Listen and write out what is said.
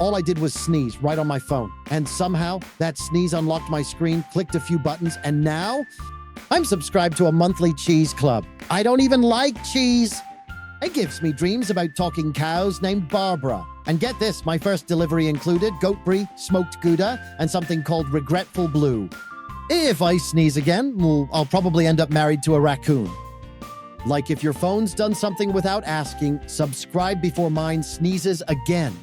All I did was sneeze right on my phone. And somehow, that sneeze unlocked my screen, clicked a few buttons, and now I'm subscribed to a monthly cheese club. I don't even like cheese. It gives me dreams about talking cows named Barbara. And get this, my first delivery included goat brie, smoked Gouda, and something called Regretful Blue. If I sneeze again, well, I'll probably end up married to a raccoon. Like if your phone's done something without asking, subscribe before mine sneezes again.